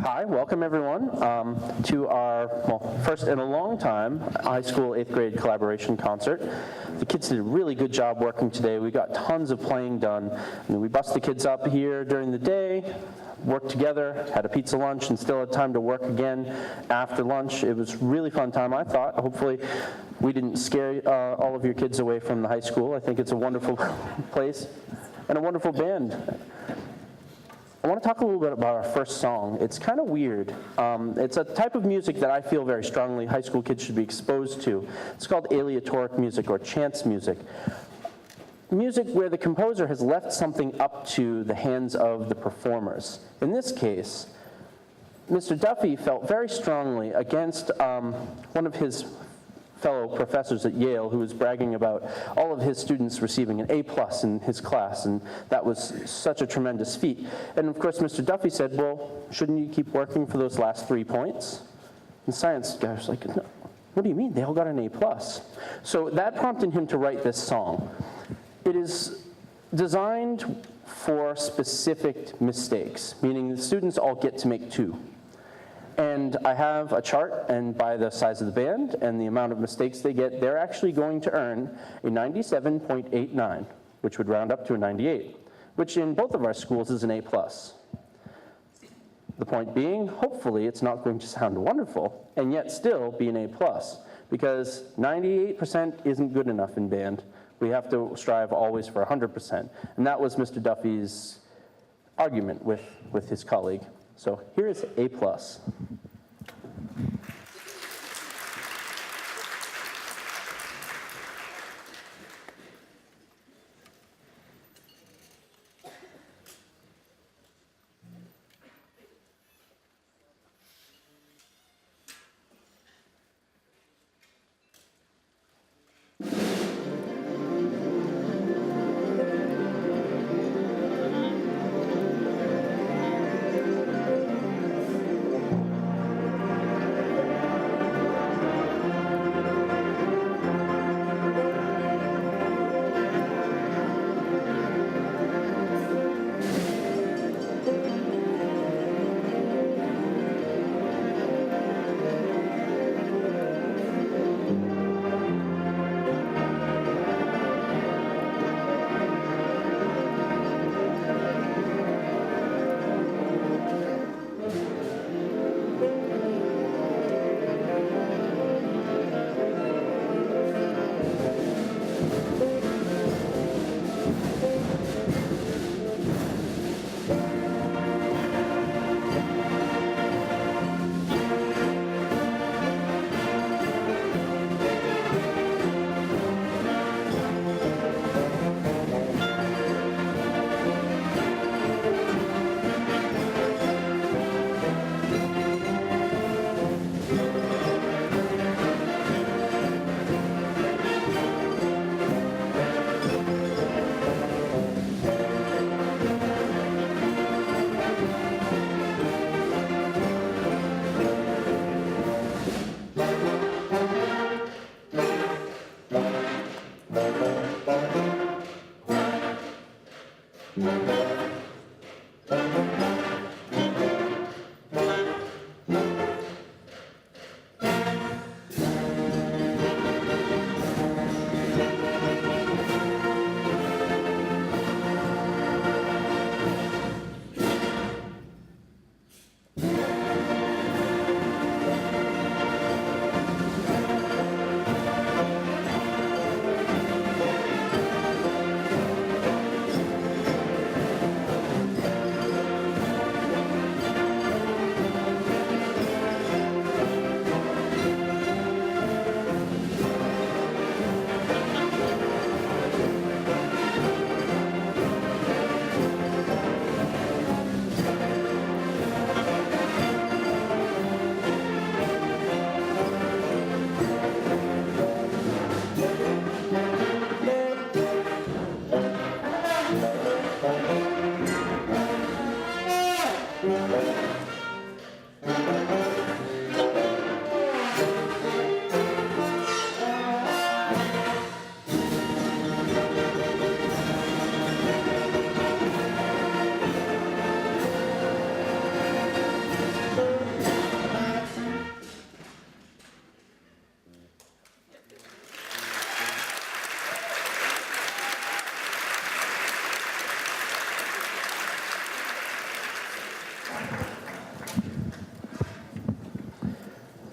Hi, welcome everyone to our, first in a long time, high school 8th grade collaboration concert. The kids did a really good job working today. We got tons of playing done. We bust the kids up here during the day, worked together, had a pizza lunch, and still had time to work again after lunch. It was a really fun time, I thought. Hopefully we didn't scare all of your kids away from the high school. I think it's a wonderful place and a wonderful band. I want to talk a little bit about our first song. It's kind of weird. It's a type of music that I feel very strongly high school kids should be exposed to. It's called aleatoric music or chance music. Music where the composer has left something up to the hands of the performers. In this case, Mr. Duffy felt very strongly against one of his fellow professors at Yale who was bragging about all of his students receiving an A+ in his class, and that was such a tremendous feat. And of course, Mr. Duffy said, well, shouldn't you keep working for those last 3 points? And the science guy was like, no, what do you mean? They all got an A+. So that prompted him to write this song. It is designed for specific mistakes, meaning the students all get to make 2. And I have a chart, and by the size of the band and the amount of mistakes they get, they're actually going to earn a 97.89, which would round up to a 98, which in both of our schools is an A+. The point being, hopefully it's not going to sound wonderful, and yet still be an A+, because 98% isn't good enough in band. We have to strive always for 100%. And that was Mr. Duffy's argument with his colleague. So here is A+.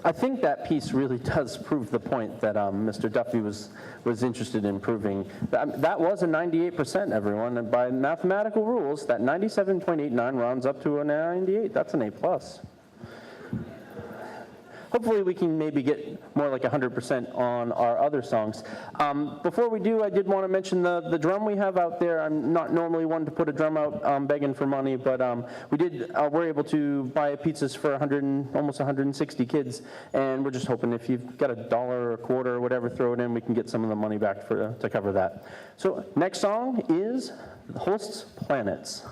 I think that piece really does prove the point that Mr. Duffy was interested in proving. That was a 98%, everyone, and by mathematical rules, that 97.89 rounds up to a 98. That's an A+. Hopefully we can maybe get more like 100% on our other songs. Before we do, I did want to mention the drum we have out there. I'm not normally one to put a drum out begging for money, but we're able to buy pizzas for almost 160 kids, and we're just hoping if you've got $1 or a quarter or whatever, throw it in, we can get some of the money back to cover that. So next song is The Host's Planets.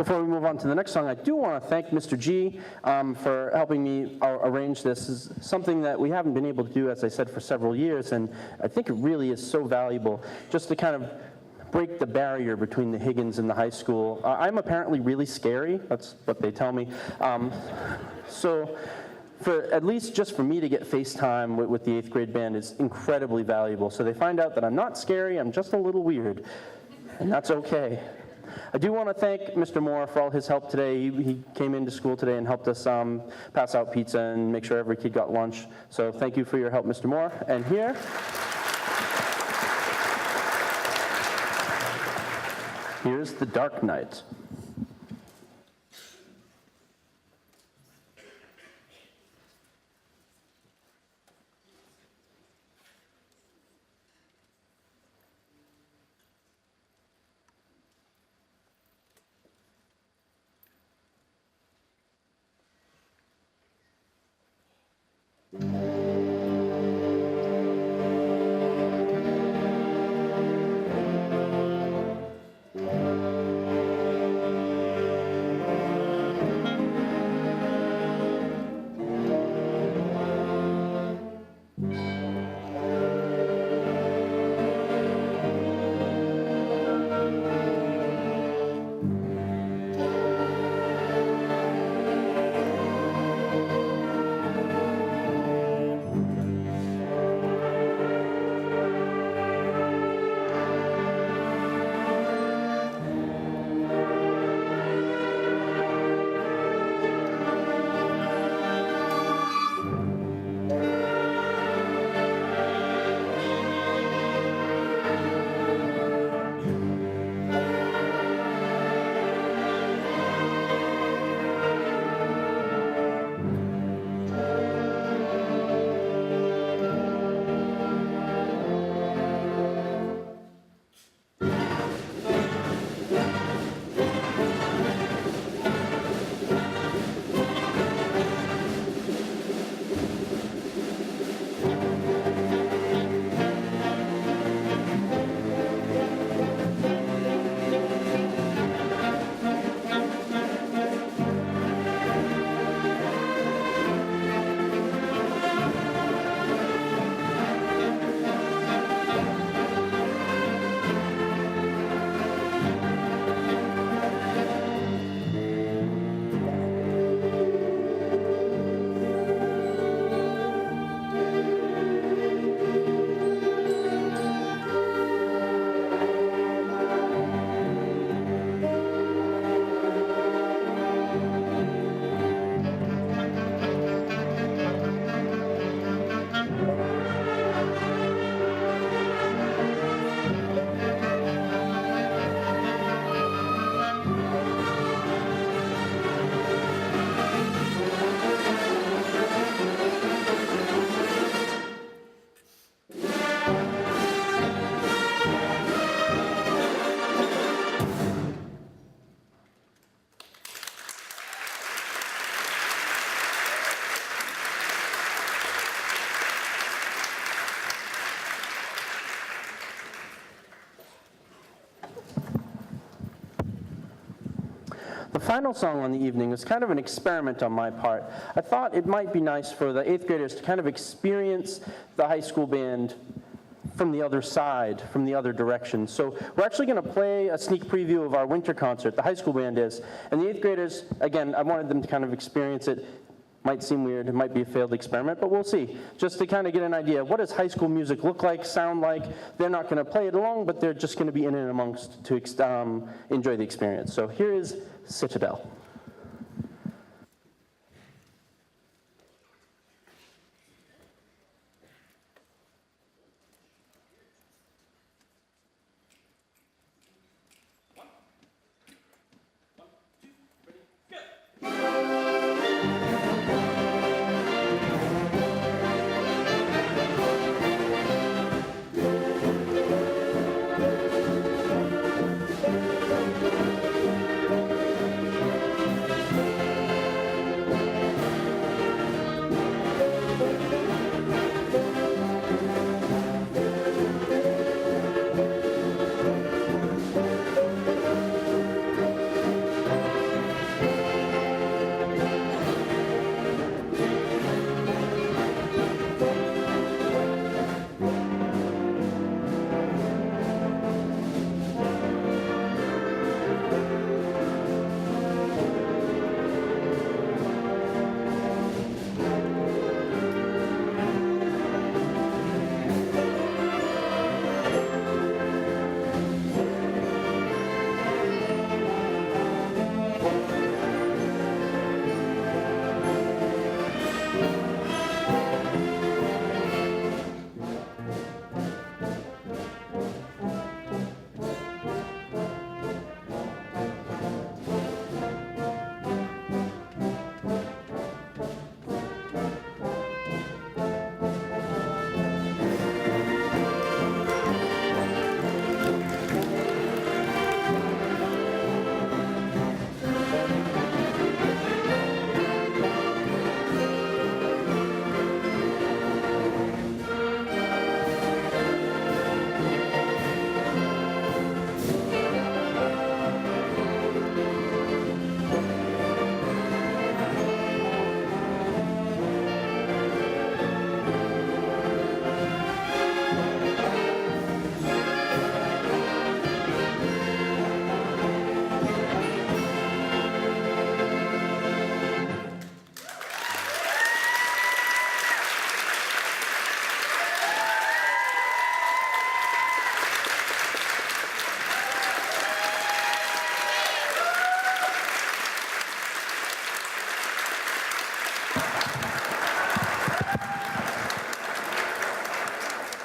Before we move on to the next song, I do want to thank Mr. G for helping me arrange this. This is something that we haven't been able to do, as I said, for several years, and I think it really is so valuable just to kind of break the barrier between the Higgins and the high school. I'm apparently really scary. That's what they tell me. So for at least just for me to get FaceTime with the 8th grade band is incredibly valuable. So they find out that I'm not scary, I'm just a little weird, and that's okay. I do want to thank Mr. Moore for all his help today. He came into school today and helped us pass out pizza and make sure every kid got lunch. So thank you for your help, Mr. Moore. And here's The Dark Knight. The final song on the evening was kind of an experiment on my part. I thought it might be nice for the 8th graders to kind of experience the high school band from the other side, from the other direction. So we're actually going to play a sneak preview of our winter concert, the high school band is, and the 8th graders, again, I wanted them to kind of experience it. Might seem weird, it might be a failed experiment, but we'll see. Just to kind of get an idea, what does high school music look like, sound like? They're not going to play it along, but they're just going to be in and amongst to enjoy the experience. So here is Citadel.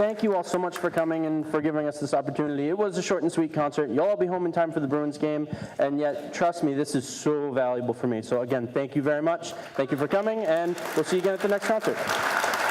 thank you all so much for coming and for giving us this opportunity. It was a short and sweet concert. You'll all be home in time for the Bruins game, and yet, trust me, this is so valuable for me. So again, thank you very much. Thank you for coming, and we'll see you again at the next concert.